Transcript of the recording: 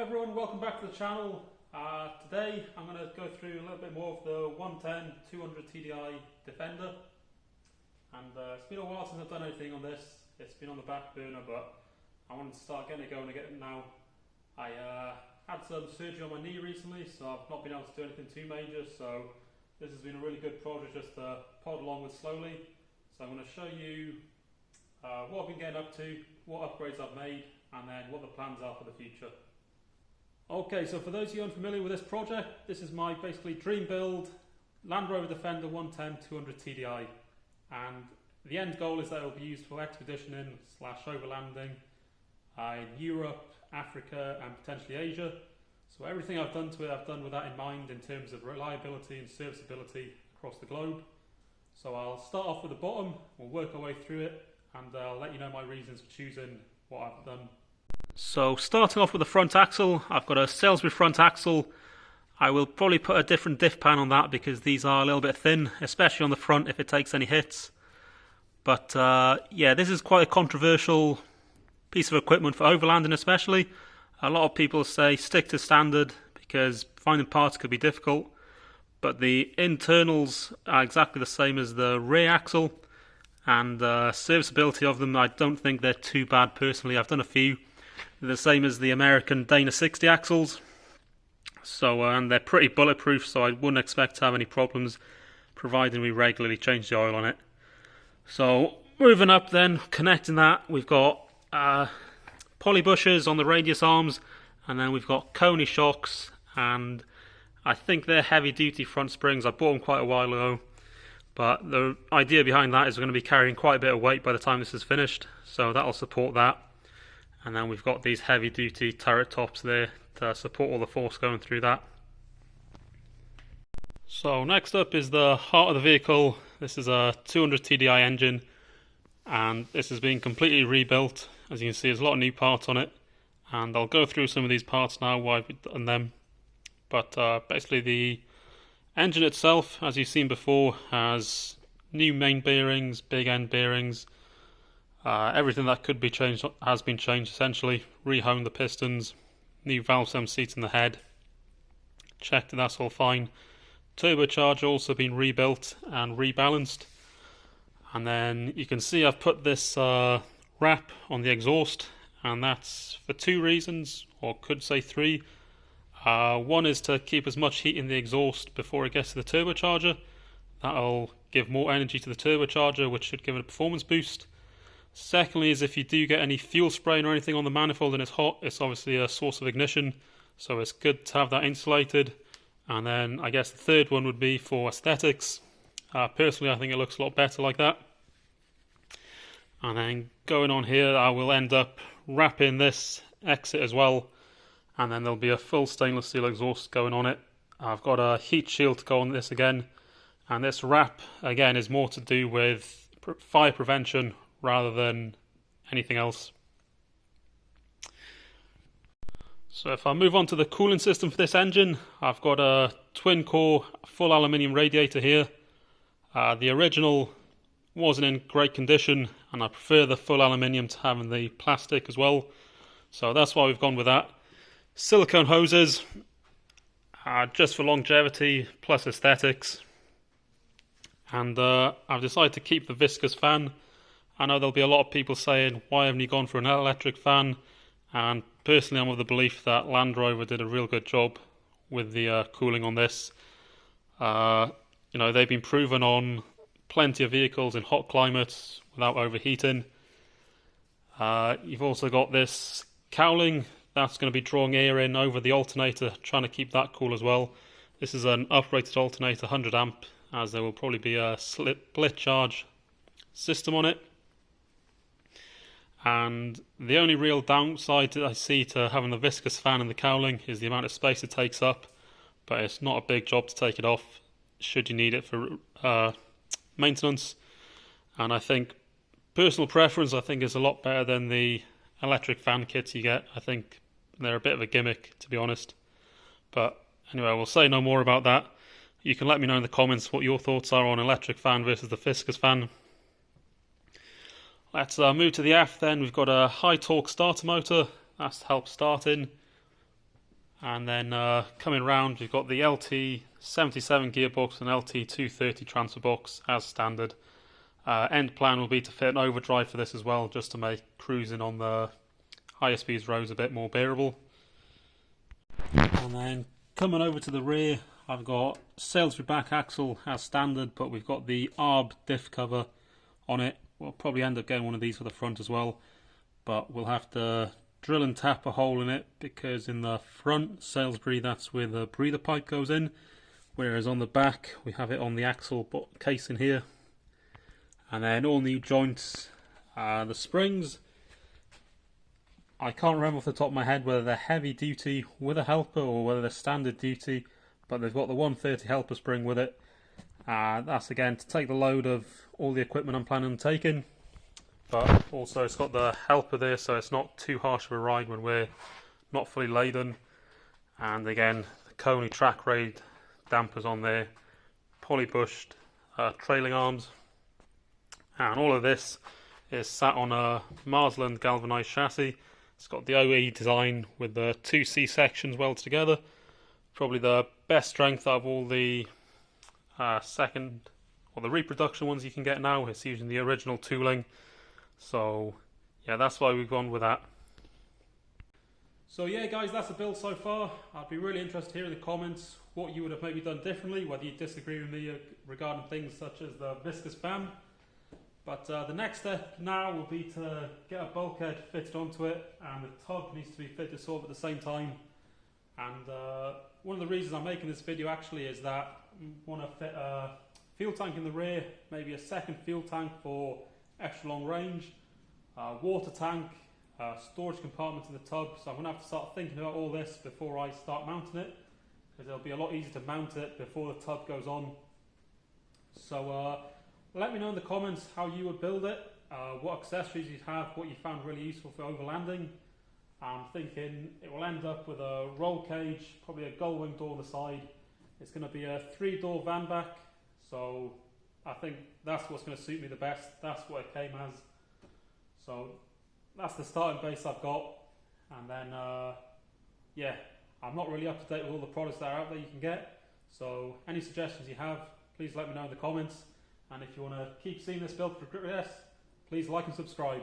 everyone, welcome back to the channel. Today I'm going to go through a little bit more of the 110 200 TDI Defender, and it's been a while since I've done anything on this. It's been on the back burner, but I wanted to start getting it going again now. I had some surgery on my knee recently, so I've not been able to do anything too major, so this has been a really good project just to pod along with slowly. So I'm going to show you what I've been getting up to, what upgrades I've made, and then what the plans are for the future. Okay, so for those of you unfamiliar with this project, this is my basically dream build Land Rover Defender 110 200 TDI, and the end goal is that it will be used for expeditioning / overlanding in Europe, Africa and potentially Asia. So everything I've done to it, I've done with that in mind in terms of reliability and serviceability across the globe. So I'll start off with the bottom, we'll work our way through it, and I'll let you know my reasons for choosing what I've done. So starting off with the front axle, I've got a Salisbury front axle. I will probably put a different diff pan on that because these are a little bit thin, especially on the front if it takes any hits. But yeah, this is quite a controversial piece of equipment for overlanding especially. A lot of people say stick to standard because finding parts could be difficult. But the internals are exactly the same as the rear axle, and serviceability of them, I don't think they're too bad personally. I've done a few. They're the same as the American Dana 60 axles, so and they're pretty bulletproof, so I wouldn't expect to have any problems providing we regularly change the oil on it. So moving up then, connecting that, we've got poly bushers on the radius arms, and then we've got Coney shocks, and I think they're heavy duty front springs. I bought them quite a while ago, but the idea behind that is we're going to be carrying quite a bit of weight by the time this is finished, so that'll support that. And then we've got these heavy duty turret tops there to support all the force going through that. So next up is the heart of the vehicle. This is a 200 TDI engine, and this has been completely rebuilt. As you can see, there's a lot of new parts on it, and I'll go through some of these parts now, why we've done them. But basically the engine itself, as you've seen before, has new main bearings, big end bearings. Everything that could be changed has been changed essentially. Rehoned the pistons, new valve stem seats in the head. Checked that that's all fine. Turbocharger also been rebuilt and rebalanced. And then you can see I've put this wrap on the exhaust, and that's for two reasons, or could say three. One is to keep as much heat in the exhaust before it gets to the turbocharger. That'll give more energy to the turbocharger, which should give it a performance boost. Secondly is if you do get any fuel spraying or anything on the manifold and it's hot, it's obviously a source of ignition, so it's good to have that insulated. And then I guess the third one would be for aesthetics. Personally, I think it looks a lot better like that. And then going on here, I will end up wrapping this exit as well, and then there'll be a full stainless steel exhaust going on it. I've got a heat shield to go on this again, and this wrap again is more to do with fire prevention rather than anything else. So if I move on to the cooling system for this engine, I've got a twin core full aluminium radiator here. The original wasn't in great condition, and I prefer the full aluminium to having the plastic as well, so that's why we've gone with that. Silicone hoses, just for longevity plus aesthetics. And I've decided to keep the viscous fan. I know there'll be a lot of people saying, why haven't you gone for an electric fan? And personally, I'm of the belief that Land Rover did a real good job with the cooling on this. You know, they've been proven on plenty of vehicles in hot climates without overheating. You've also got this cowling that's going to be drawing air in over the alternator, trying to keep that cool as well. This is an uprated alternator, 100 amp, as there will probably be a split charge system on it. And the only real downside that I see to having the viscous fan and the cowling is the amount of space it takes up, but it's not a big job to take it off should you need it for maintenance. And I think personal preference is a lot better than the electric fan kits you get. I think they're a bit of a gimmick, to be honest. But anyway, we'll say no more about that. You can let me know in the comments what your thoughts are on electric fan versus the viscous fan. Let's move to the aft then. We've got a high torque starter motor. That's to help starting. And then coming round, you've got the LT77 gearbox and LT230 transfer box as standard. End plan will be to fit an overdrive for this as well, just to make cruising on the higher speeds roads a bit more bearable. And then coming over to the rear, I've got Salisbury back axle as standard, but we've got the ARB diff cover on it. We'll probably end up getting one of these for the front as well, but we'll have to drill and tap a hole in it, because in the front Salisbury, that's where the breather pipe goes in, whereas on the back we have it on the axle case in here. And then all new joints. The springs, I can't remember off the top of my head whether they're heavy duty with a helper or whether they're standard duty, but they've got the 130 helper spring with it. That's again to take the load of all the equipment I'm planning on taking, but also it's got the helper there, so it's not too harsh of a ride when we're not fully laden. And again, the Coney track raid dampers on there, poly-bushed trailing arms, and all of this is sat on a Marsland galvanised chassis. It's got the OE design with the two C sections welded together. Probably the best strength out of all the second or the reproduction ones you can get now. It's using the original tooling. So yeah, that's why we've gone with that. So yeah guys, that's the build so far. I'd be really interested to hear in the comments what you would have maybe done differently, whether you disagree with me regarding things such as the viscous fan. But the next step now will be to get a bulkhead fitted onto it, and the tub needs to be fitted sort of at the same time. And one of the reasons I'm making this video actually is that I want to fit a fuel tank in the rear, maybe a second fuel tank for extra long range, water tank, storage compartment in the tub. So I'm going to have to start thinking about all this before I start mounting it, because it'll be a lot easier to mount it before the tub goes on. So let me know in the comments how you would build it, what accessories you'd have, what you found really useful for overlanding. I'm thinking it will end up with a roll cage, probably a gull wing door on the side. It's going to be a 3-door van back, so I think that's what's going to suit me the best. That's what it came as. So that's the starting base I've got. And then, yeah, I'm not really up to date with all the products that are out there you can get. So any suggestions you have, please let me know in the comments. And if you want to keep seeing this build progress, please like and subscribe.